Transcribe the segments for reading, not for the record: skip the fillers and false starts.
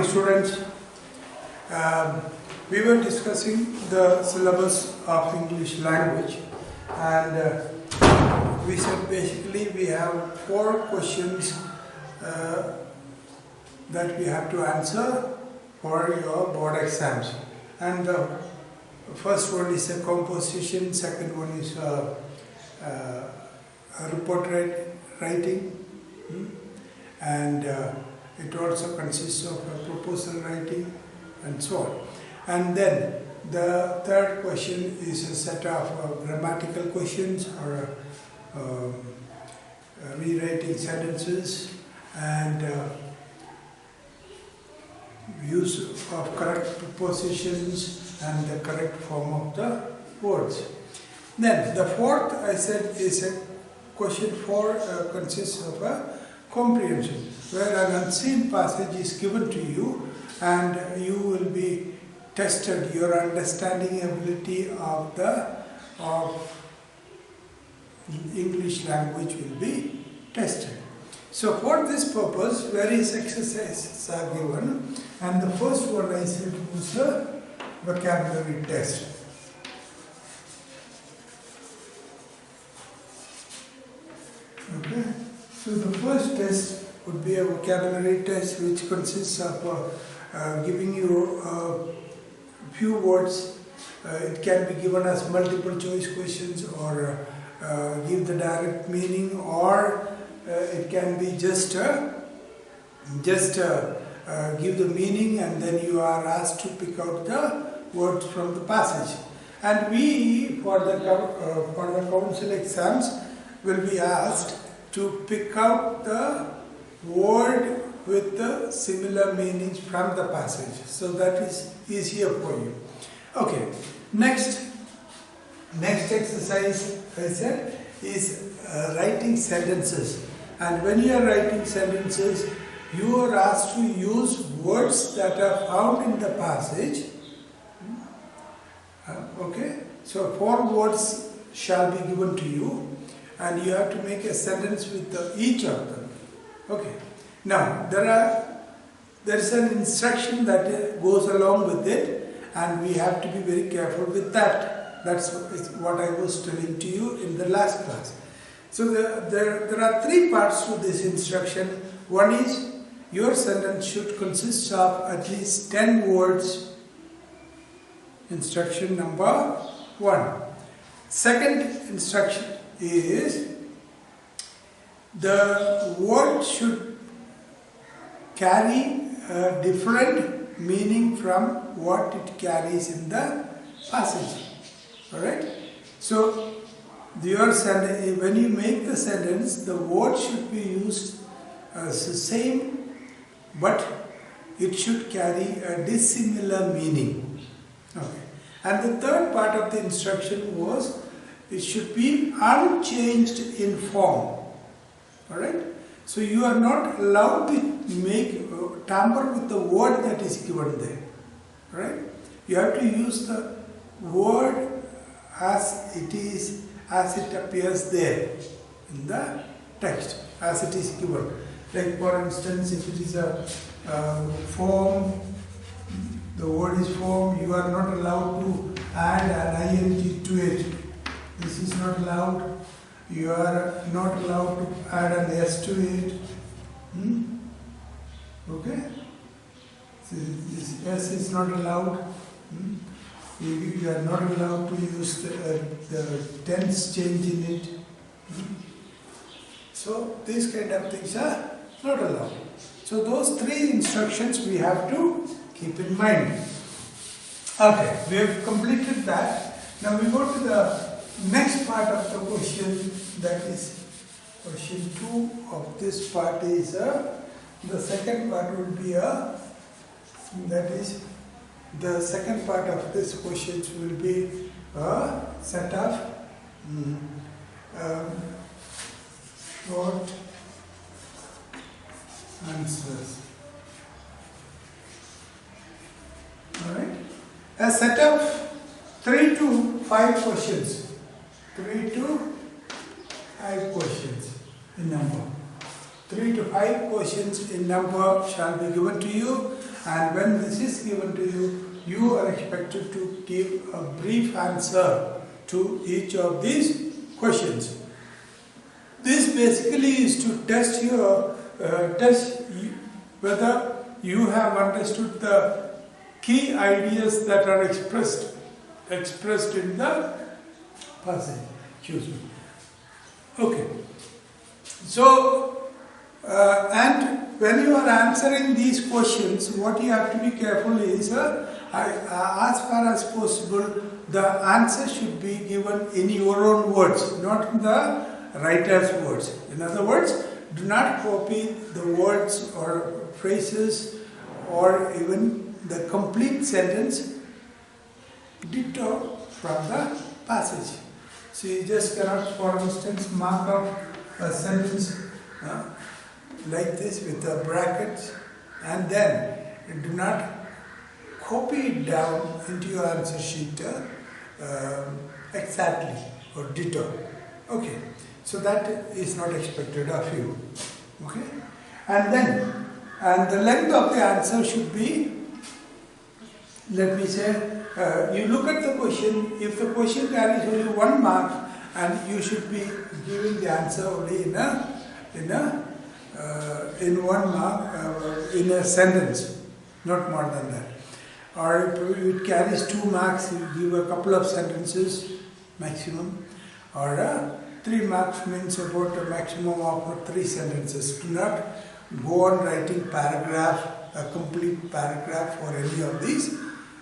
students. We were discussing the syllabus of English language, and we said basically we have 4 questions that we have to answer for your board exams. And the first one is a composition, second one is a report writing, and it also consists of a proposal writing and so on. And then the third question is a set of grammatical questions or rewriting sentences and use of correct prepositions and the correct form of the words. Then the fourth, I said, is a question 4 consists of a comprehension, where an unseen passage is given to you and you will be tested, your understanding ability of English language will be tested. So for this purpose, various exercises are given, and the first one I said was a vocabulary test. Okay, so the first test would be a vocabulary test which consists of giving you a few words. It can be given as multiple choice questions or give the direct meaning, or it can be just give the meaning and then you are asked to pick out the words from the passage. And we, for the council exams, will be asked to pick out the word with the similar meanings from the passage. So that is easier for you. Okay, next exercise I said is writing sentences. And when you are writing sentences, you are asked to use words that are found in the passage. Okay, so 4 words shall be given to you, and you have to make a sentence with each of them. Okay. Now there is an instruction that goes along with it, and we have to be very careful with that. That's what I was telling to you in the last class. So there are 3 parts to this instruction. One is your sentence should consist of at least 10 words. Instruction number 1. Second instruction is the word should carry a different meaning from what it carries in the passage. Alright? So your sentence, when you make the sentence, the word should be used as the same, but it should carry a dissimilar meaning. Okay. And the third part of the instruction was it should be unchanged in form. Alright? So you are not allowed to tamper with the word that is given there. Right? You have to use the word as it is, as it appears there in the text, as it is given. Like for instance, if it is a form, the word is form, you are not allowed to add an ing to it. This is not allowed. You are not allowed to add an s to it. Okay? So this s is not allowed. You are not allowed to use the tense change in it. So these kind of things are not allowed. So those 3 instructions we have to keep in mind. Okay, we have completed that. Now we go to the next part of the question, that is question 2 of this part is the second part will be that is the second part of this question will be a set of short answers. Alright? A set of 3 to 5 questions. 3 to 5 questions in number. 3 to 5 questions in number shall be given to you, and when this is given to you, you are expected to give a brief answer to each of these questions. This basically is to test whether you have understood the key ideas that are expressed in the passage. Excuse me. Okay. So, and when you are answering these questions, what you have to be careful is, as far as possible, the answer should be given in your own words, not in the writer's words. In other words, do not copy the words or phrases or even the complete sentence ditto from the passage. So you just cannot, for instance, mark up a sentence like this with the brackets and then do not copy it down into your answer sheet exactly or ditto. Okay, so that is not expected of you. Okay, and the length of the answer should be, let me say, you look at the question. If the question carries only 1 mark, and you should be giving the answer only in 1 mark in a sentence, not more than that. Or if it carries 2 marks, you give a couple of sentences maximum. Or 3 marks means about a maximum of 3 sentences. Do not go on writing a complete paragraph for any of these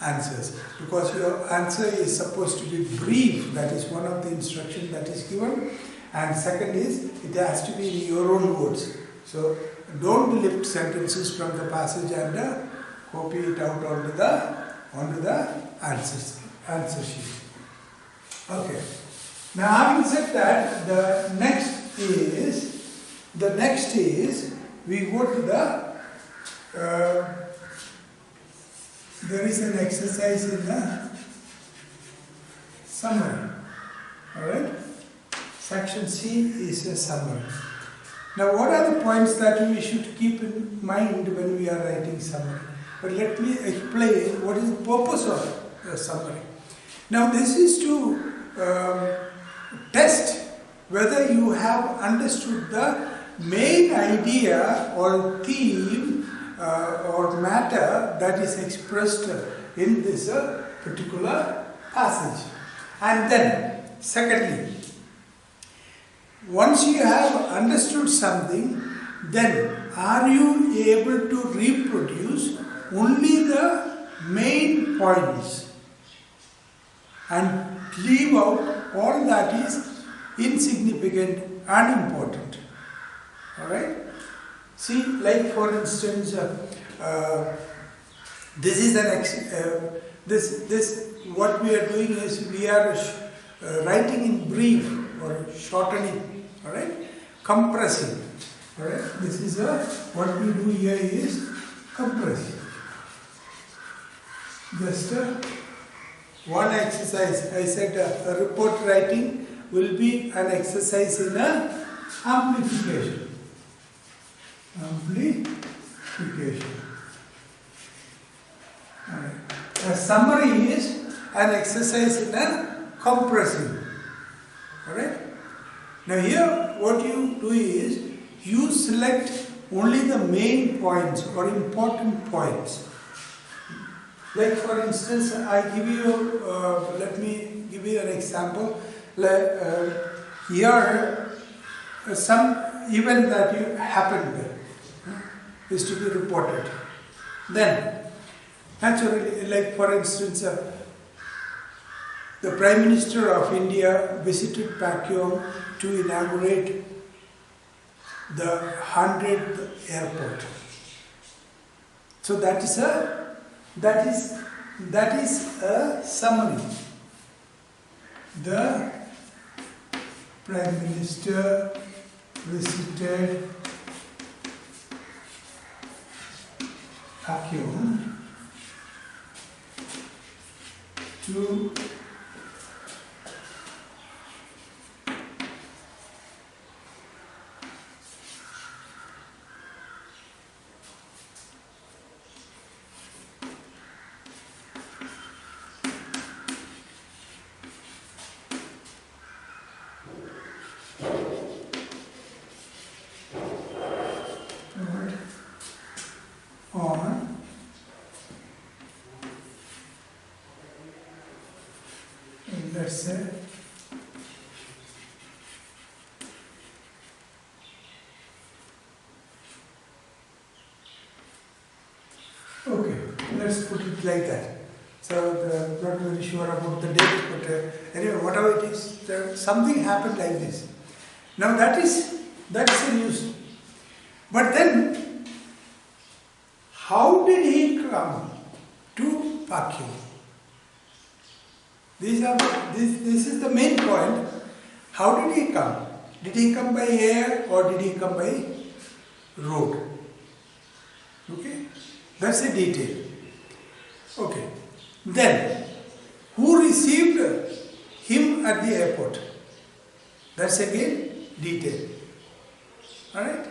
answers, because your answer is supposed to be brief. That is one of the instructions that is given. And second is, it has to be in your own words. So don't lift sentences from the passage and copy it out onto the answer sheet. Okay. Now, having said that, the next is we go to the there is an exercise in the summary. Alright? Section C is a summary. Now, what are the points that we should keep in mind when we are writing summary? But let me explain what is the purpose of the summary. Now, this is to test whether you have understood the main idea or theme or matter that is expressed in this particular passage. And then, secondly, once you have understood something, then are you able to reproduce only the main points and leave out all that is insignificant, unimportant. Alright? See, like for instance, this is what we are doing is we are writing in brief or shortening, alright? Compressing, alright? This is what we do here is compressing. Just one exercise. I said a report writing will be an exercise in amplification. Amplification. Right. A summary is an exercise in compressing. Alright? Now here what you do is you select only the main points or important points. Like for instance, I give you, let me give you an example. Here, some event that happened is to be reported. Then, naturally, like for instance, the Prime Minister of India visited Pakyong to inaugurate the 100th airport. So that is a summary. The Prime Minister visited Pakyong to let's say okay, let's put it like that. So I'm not very sure about the date, but anyway, whatever it is, something happened like this. Now that is the news. But then, how did he come to Pakyo? This is the main point. How did he come? Did he come by air or did he come by road? Okay, that's a detail. Okay, then who received him at the airport? That's again detail. Alright?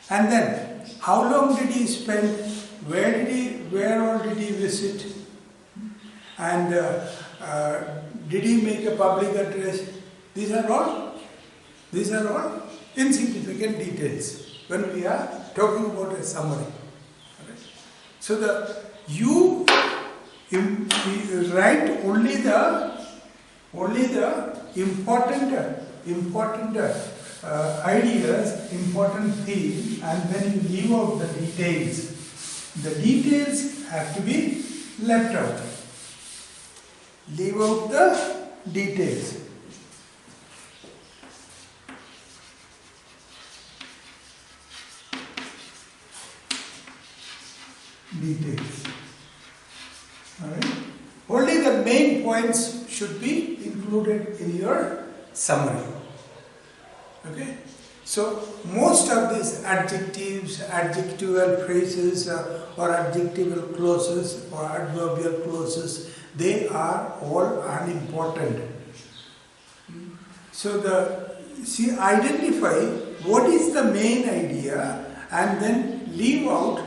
And then how long did he spend? Where all did he visit? And did he make a public address? These are all insignificant details when we are talking about a summary. Alright? So you write only the important ideas, important theme, and then you leave out the details. The details have to be left out. Leave out the details. Alright? Only the main points should be included in your summary. Okay? So, most of these adjectives, adjectival phrases or adjectival clauses or adverbial clauses, they are all unimportant. So, identify what is the main idea and then leave out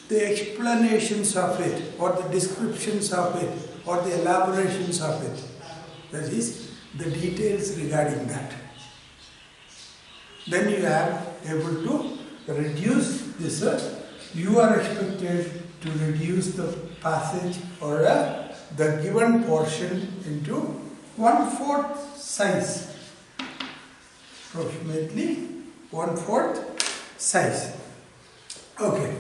the explanations of it or the descriptions of it or the elaborations of it. That is, the details regarding that. Then you are able to reduce this. You are expected to reduce the passage or the given portion into 1/4 size. Approximately 1/4 size. Okay.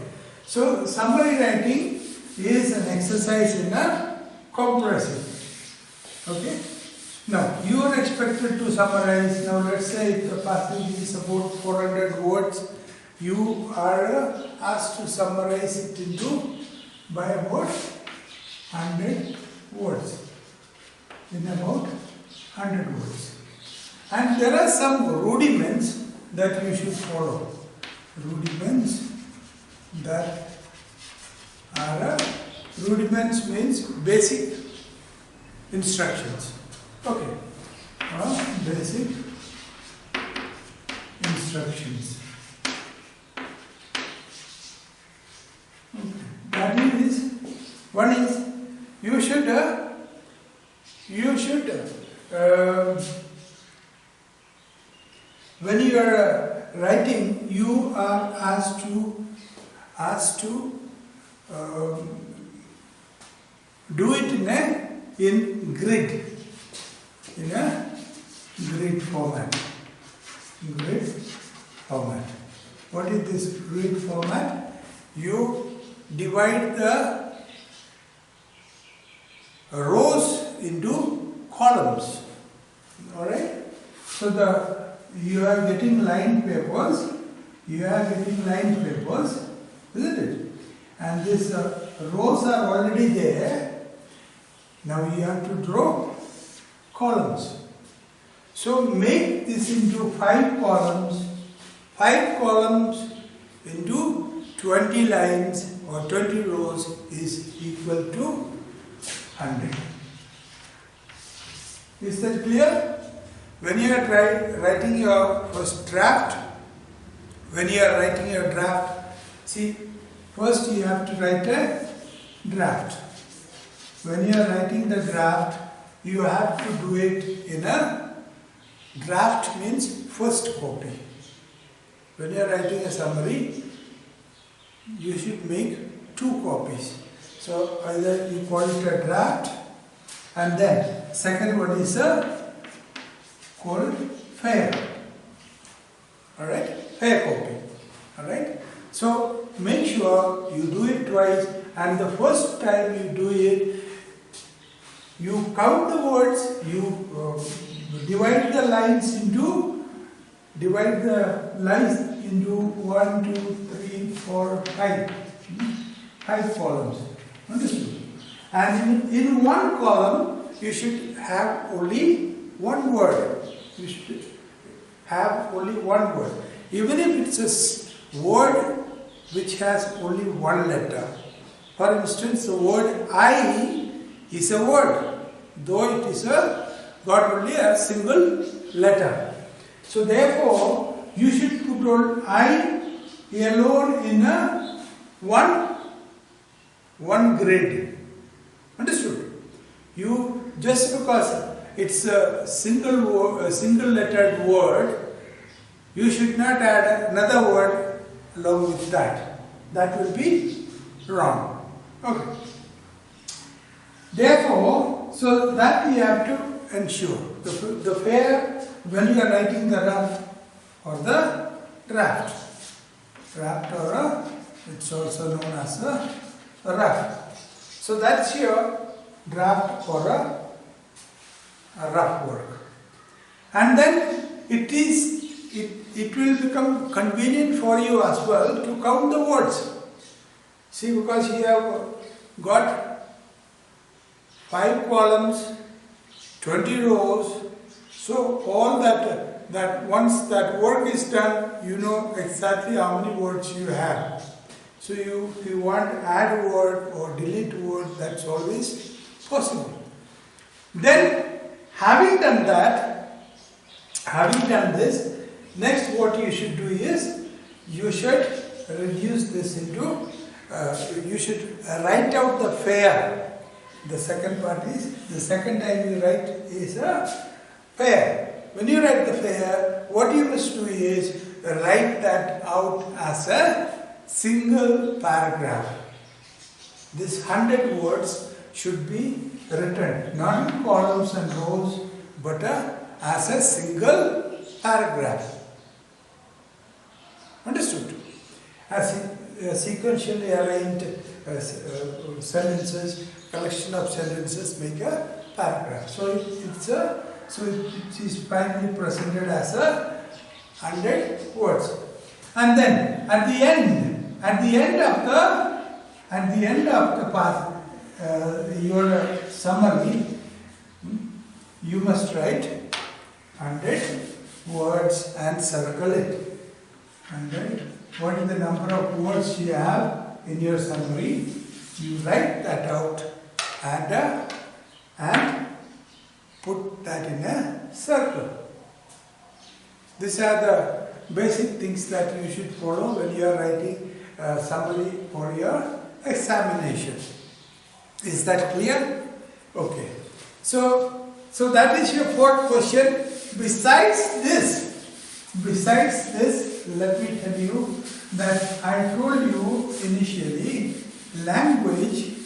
So, summary writing is an exercise in a compressing. Okay. Now, you are expected to summarize. Now, let's say if the passage is about 400 words, you are asked to summarize it by about 100 words. In about 100 words. And there are some rudiments that you should follow. Rudiments rudiments means basic instructions. Okay. Basic instructions. Okay. That is, one is you should when you are writing, you are asked to do it in grid. In a grid format. What is this grid format? You divide the rows into columns. Alright? So you are getting lined papers. Isn't it? And these rows are already there. Now you have to draw columns. So make this into 5 columns. 5 columns into 20 lines or 20 rows is equal to 100. Is that clear? When you are writing your first draft, see, first you have to write a draft. When you are writing the draft, you have to do it in a draft means first copy. When you are writing a summary, you should make 2 copies. So either you call it a draft and then second one is called fair. Alright? Fair copy. Alright? So make sure you do it twice, and the first time you do it, you count the words, you divide the lines into 1, 2, 3, 4, 5. 5 columns. Understood? And in one column, you should have only one word. You should have only one word. Even if it's a word which has only one letter. For instance, the word I is a word, though it is got only a single letter. So therefore, you should put on I alone in one grid. Understood? You, just because it's a single lettered word, you should not add another word along with that. That will be wrong. Okay. Therefore, so that we have to ensure. The fair, when you are writing the rough or the draft. Draft or it's also known as a rough. So that's your draft or a rough work. And then it will become convenient for you as well to count the words. See, because you have got 5 columns, 20 rows, so all that once that work is done, you know exactly how many words you have. So if you want to add word or delete word, that's always possible. Then, having done this, next what you should do is, you should reduce this into, you should write out the fair. The second part is, the second time you write is a fair. When you write the fair, what you must do is write that out as a single paragraph. This 100 words should be written, not in columns and rows, but as a single paragraph. Understood? As sequentially arranged sentences, collection of sentences make a paragraph. So it is finally presented as 100 words. And then at the end of the path, your summary, you must write 100 words and circle it. 100. What is the number of words you have in your summary? You write that out and put that in a circle. These are the basic things that you should follow when you are writing a summary for your examination. Is that clear? Okay. So that is your fourth question. Besides this, let me tell you that I told you initially, language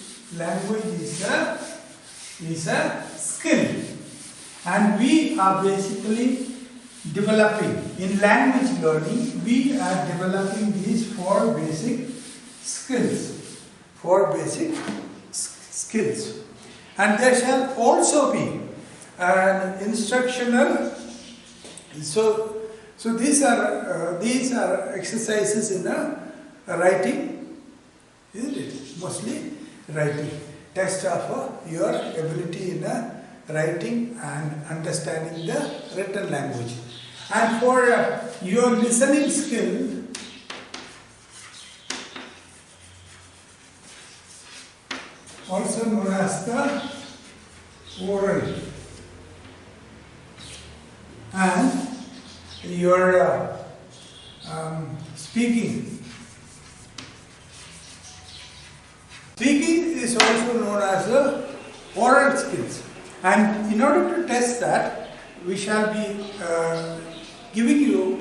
is a skill, and we are basically developing, in language learning, we are developing these 4 basic skills. 4 basic skills. And there shall also be an instructional, so these are exercises in writing, isn't it? Mostly writing. Test of your ability in writing and understanding the written language. And for your listening skill, also known as the oral, and your speaking. Speaking is also known as the oral skills. And in order to test that, we shall be giving you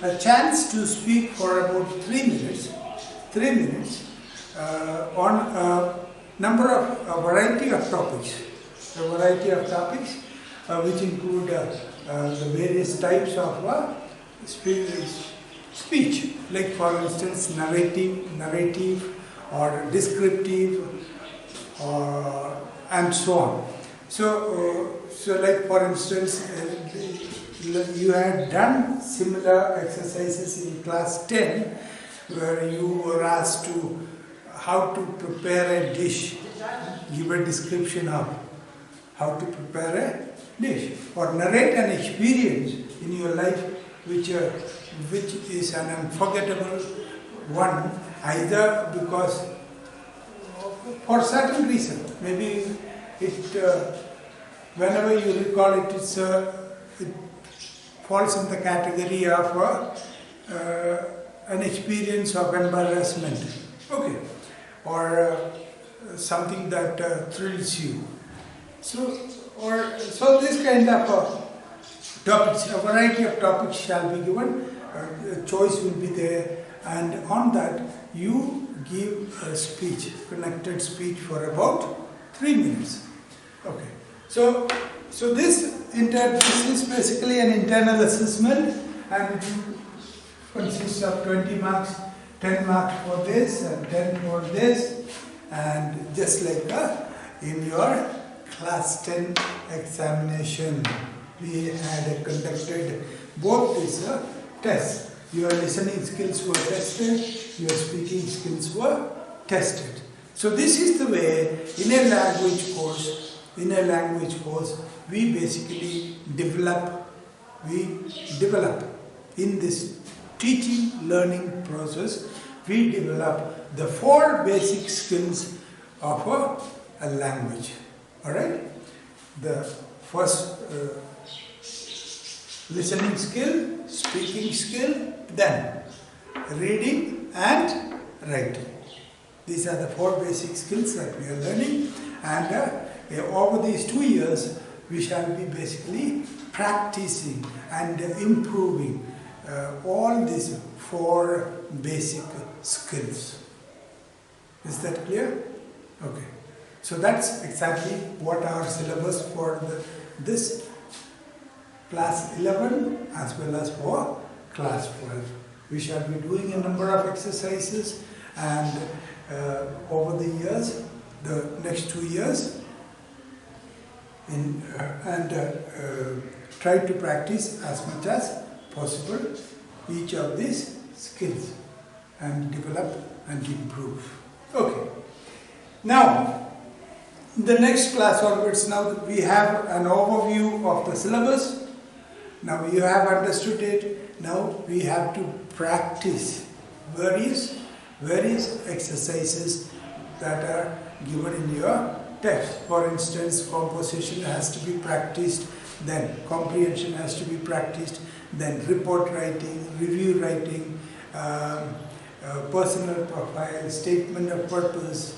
a chance to speak for about 3 minutes. 3 minutes on a variety of topics. a variety of topics which include the various types of speech, like for instance narrative or descriptive and so on. So like for instance, you had done similar exercises in class 10 where you were asked to how to prepare a dish, give a description of how to prepare a dish, or narrate an experience in your life which is an unforgettable one, either because for certain reason, maybe whenever you recall it, it falls in the category of an experience of embarrassment, okay, or something that thrills you. So this kind of topics, a variety of topics shall be given. A choice will be there, and on that you give a speech, connected speech for about 3 minutes. Okay. So this is basically an internal assessment, and it consists of 20 marks, 10 marks for this and 10 for this, and just like in your class 10 examination, we had conducted both these tests. Your listening skills were tested, your speaking skills were tested. So this is the way in a language course, we basically develop in this teaching learning process, we develop the 4 basic skills of a language. Alright? The first listening skill, speaking skill, then reading and writing. These are the 4 basic skills that we are learning, and over these 2 years we shall be basically practicing and improving all these 4 basic skills. Is that clear? Okay. So that's exactly what our syllabus for this class 11 as well as for class 12. We shall be doing a number of exercises, and over the years, the next 2 years, try to practice as much as possible each of these skills and develop and improve. Okay. Now, the next class onwards, now we have an overview of the syllabus. Now you have understood it. Now we have to practice various exercises that are given in your text. For instance, composition has to be practiced, then comprehension has to be practiced, then report writing, review writing, personal profile, statement of purpose,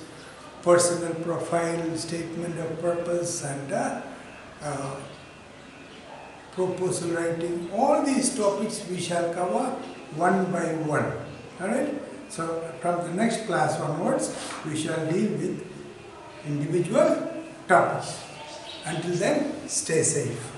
personal profile, statement of purpose, and proposal writing. All these topics we shall cover one by one. Alright? So from the next class onwards, we shall deal with individual topics. Until then, stay safe.